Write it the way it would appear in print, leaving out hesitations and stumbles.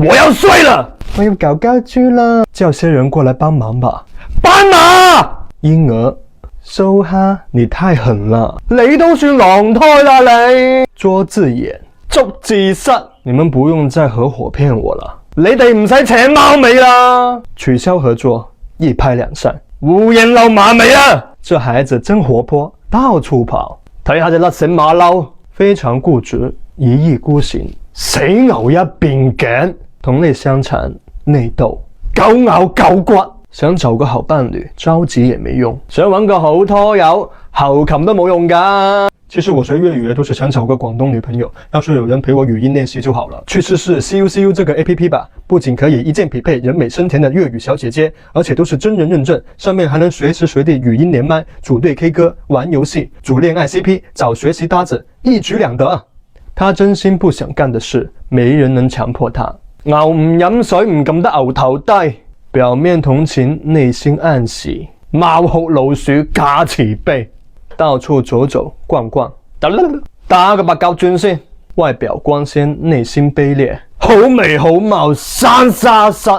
我要睡了，我要搞搞豬啦，叫些人過來幫忙吧。斑馬，嬰兒，收蝦，你太狠了，你都算狼胎啦你。捉字眼，捉字蝨，你們不用再合夥騙我了，你哋唔使請貓尾啦，取消合作，一拍兩散。胡言漏馬尾啊！這孩子真活潑，到處跑，睇下隻甩繩馬騮，非常固執，一意孤行，死牛一邊頸，同類相殘，內鬥，狗咬狗骨。想找個好伴侶，着急也沒用，想搵個好拖友，後琴都冇用㗎。其實我學粵語都是想找個廣東女朋友，要是有人陪我語音練習就好了。去試試 CUCU 這個 APP 吧，不僅可以一鍵匹配人美聲甜的粵語小姐姐，而且都是真人認證，上面還能隨時隨地語音連麥、組隊 K 歌、玩遊戲、組戀愛 CP、找學習搭子，一舉兩得。他真心不想幹的事，沒人能強迫他。牛唔飲水唔撳得牛頭低，表面同情，內心暗喜，貓哭老鼠假慈悲。到處走走逛逛，打個八角轉先，外表光鮮，內心卑劣，好眉好貌生沙虱。